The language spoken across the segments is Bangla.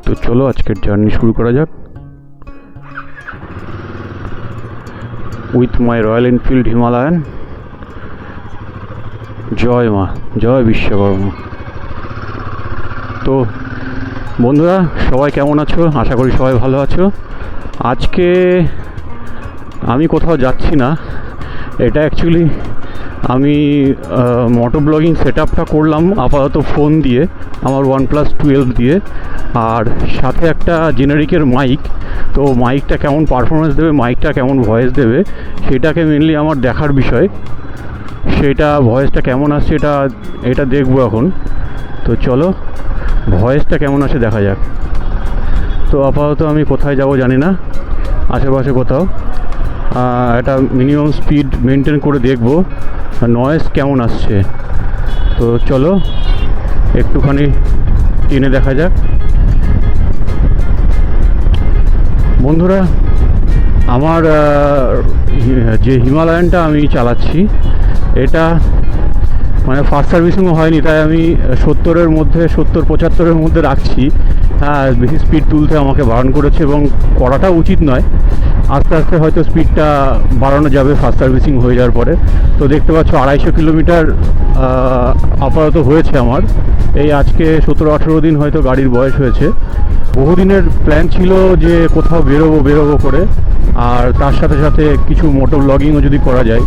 তো চলো আজকের জার্নি শুরু করা যাক with my Royal Enfield Himalayan. জয় মা, জয় বিশ্বকর্মা। তো বন্ধুরা সবাই কেমন আছো? আশা করি সবাই ভালো আছো। আজকে আমি কোথাও যাচ্ছি না, এটা অ্যাকচুয়ালি আমি মোটো ব্লগিং সেট আপটা করলাম আপাতত ফোন দিয়ে, আমার OnePlus 12 দিয়ে, আর সাথে একটা জেনারিকের মাইক। তো মাইকটা কেমন পারফরমেন্স দেবে, মাইকটা কেমন ভয়েস দেবে, সেটাকে মেনলি আমার দেখার বিষয়। সেটা ভয়েসটা কেমন আসছে এটা দেখবো এখন। তো চলো ভয়েসটা কেমন আসে দেখা যাক। তো আপাতত আমি কোথায় যাব জানি না, আশেপাশে কোথাও একটা মিনিমাম স্পিড মেনটেন করে দেখব নয়েজ কেমন আসছে। তো চলো একটুখানি টেনে দেখা যাক। বন্ধুরা আমার যে হিমালয়ানটা আমি চালাচ্ছি, এটা মানে ফার্স্ট সার্ভিসিংও হয়নি, তাই আমি 70-75-এর মধ্যে রাখছি। হ্যাঁ, বেশি স্পিড তুলতে আমাকে বারণ করেছে এবং করাটা উচিত নয়। আস্তে আস্তে হয়তো স্পিডটা বাড়ানো যাবে ফার্স্ট সার্ভিসিং হয়ে যাওয়ার পরে। তো দেখতে পাচ্ছ 250 কিলোমিটার আপাতত হয়েছে আমার। এই আজকে 17-18 দিন হয়তো গাড়ির বয়স হয়েছে। বহুদিনের প্ল্যান ছিল যে কোথাও বেরোবো করে, আর তার সাথে সাথে কিছু মোটর ব্লগিংও যদি করা যায়।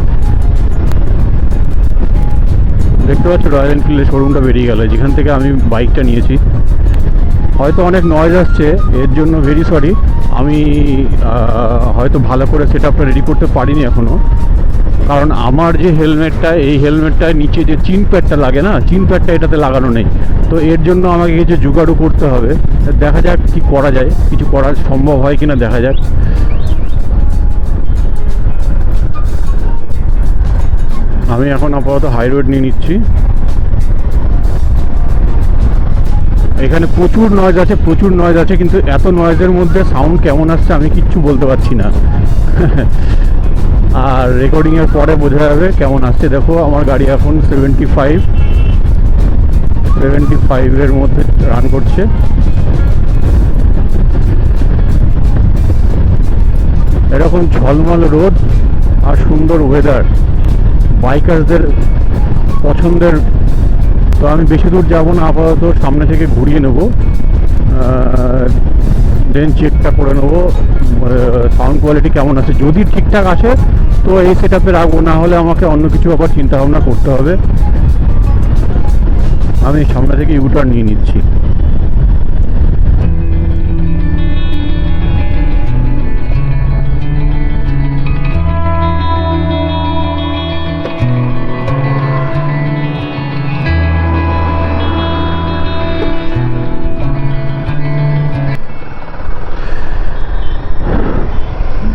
দেখতে পাচ্ছ রয়্যাল এনফিল্ডের শোরুমটা বেরিয়ে গেল, যেখান থেকে আমি বাইকটা নিয়েছি। হয়তো অনেক নয়েজ আসছে, এর জন্য ভেরি সরি। আমি হয়তো ভালো করে সেট আপটা রেডি করতে পারিনি এখনও, কারণ আমার যে হেলমেটটা, এই হেলমেটটার নিচে যে চিন প্যাডটা লাগে না, চিন প্যাডটা এটাতে লাগানো নেই। তো এর জন্য আমাকে কিছু জোগাড়ও করতে হবে। দেখা যাক কি করা যায়, কিছু করা সম্ভব হয় কিনা দেখা যাক। আমি এখন আপাতত হাই রোড নিয়ে নিচ্ছি। এখানে প্রচুর নয়েজ আছে, কিন্তু এত নয়েজের মধ্যে সাউন্ড কেমন আসছে আমি কিচ্ছু বলতে পারছি না। আর রেকর্ডিংয়ের পরে বোঝা যাবে কেমন আসছে। দেখো আমার গাড়ি এখন 75-এর মধ্যে রান করছে। এরকম ঝলমল রোদ আর সুন্দর ওয়েদার বাইকারদের পছন্দের। তো আমি বেশি দূর যাবো না, আপাতত সামনে থেকে ঘুরিয়ে নেবো, দেন চেকটা করে নেবো সাউন্ড কোয়ালিটি কেমন আছে। যদি ঠিকঠাক আসে তো এই সেট আপে রাখবো, না হলে আমাকে অন্য কিছু আবার চিন্তা ভাবনা করতে হবে। আমি সামনে থেকে ইউটার্ন নিয়ে নিচ্ছি।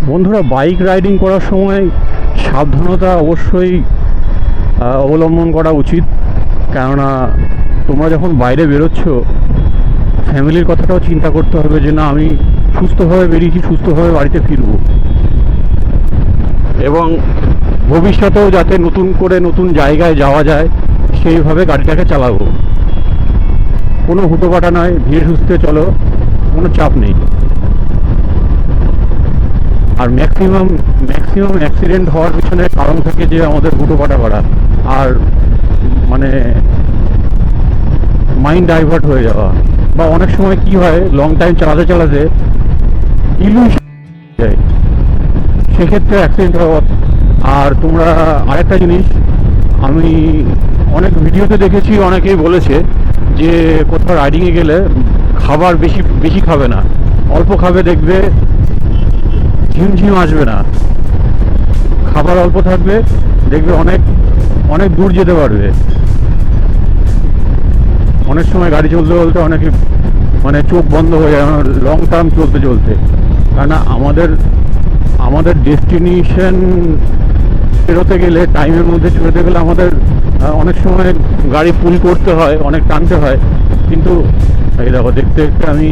বন্ধুরা বাইক রাইডিং করার সময় সাবধানতা অবশ্যই অবলম্বন করা উচিত, কেননা তোমরা যখন বাইরে বেরোচ্ছ ফ্যামিলির কথাটাও চিন্তা করতে হবে যে না, আমি সুস্থভাবে বেরিয়েছি, সুস্থভাবে বাড়িতে ফিরব, এবং ভবিষ্যতেও যাতে নতুন জায়গায় যাওয়া যায় সেইভাবে গাড়িটাকে চালাবো। কোনো হুটোপাটা নয়, ধীরে সুস্থে চলো, কোনো চাপ নেই। আর ম্যাক্সিমাম অ্যাক্সিডেন্ট হওয়ার পিছনে কারণ থাকে যে আমাদের হুটোপাটা করা, আর মানে মাইন্ড ডাইভার্ট হয়ে যাওয়া। বা অনেক সময় কি হয়, লং টাইম চালাতে ইলুশন যায়, সেক্ষেত্রে অ্যাক্সিডেন্ট হওয়া। আর তোমরা আরেকটা জিনিস আমি অনেক ভিডিওতে দেখেছি, অনেকেই বলেছে যে কোথাও রাইডিংয়ে গেলে খাবার বেশি খাবে না, অল্প খাবে, দেখবে ঝিমঝিম আসবে না। খাবার অল্প থাকবে, দেখবে অনেক দূর যেতে পারবে। অনেক সময় গাড়ি চলতে অনেকে মানে চোখ বন্ধ হয়ে যায় লং টার্ম চলতে, কেননা আমাদের ডেস্টিনেশন বেরোতে গেলে, টাইমের মধ্যে চলতে গেলে আমাদের অনেক সময় গাড়ি পুল করতে হয়, অনেক টানতে হয়। কিন্তু এই দেখো, দেখতে আমি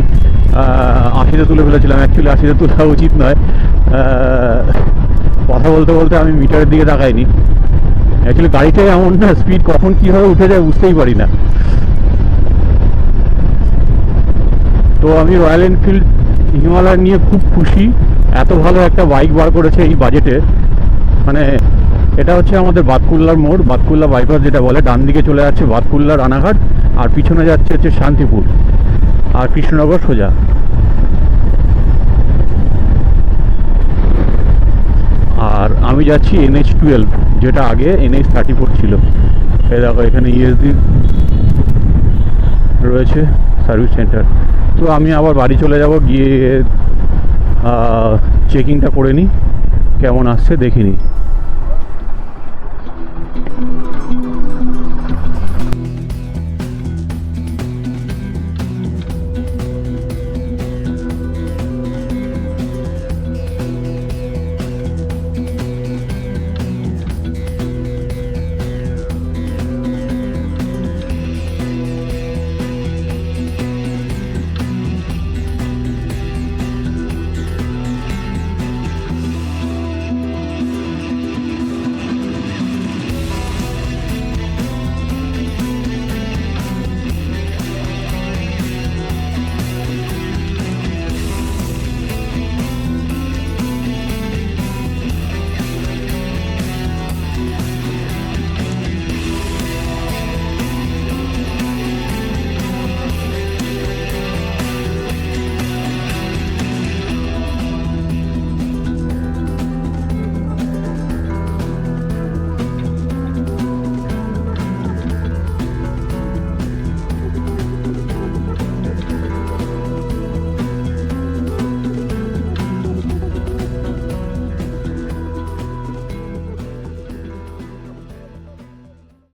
80-তে তুলে ফেলেছিলাম। অ্যাকচুয়ালি 80-তে তোলা উচিত নয়। কথা বলতে আমি মিটারের দিকে তাকাইনি। অ্যাকচুয়ালি গাড়িতে এমন না, স্পিড কখন কীভাবে উঠে যায় বুঝতেই পারি না। তো আমি রয়্যাল এনফিল্ড হিমালয় নিয়ে খুব খুশি। এত ভালো একটা বাইক বার করেছে এই বাজেটে। মানে এটা হচ্ছে আমাদের বাতকুল্লার মোড়, বাতকুল্লা বাইপাস যেটা বলে, ডান দিকে চলে যাচ্ছে বাতকুল্লা রানাঘাট, আর পিছনে যাচ্ছে হচ্ছে শান্তিপুর আর কৃষ্ণনগর সোজা। আর আমি যাচ্ছি NH12, যেটা আগে NH34 ছিল। এই দেখো এখানে ESD রয়েছে, সার্ভিস সেন্টার। তো আমি আবার বাড়ি চলে যাব, গিয়ে চেকিংটা করে নিই, কেমন আসছে দেখে নিই।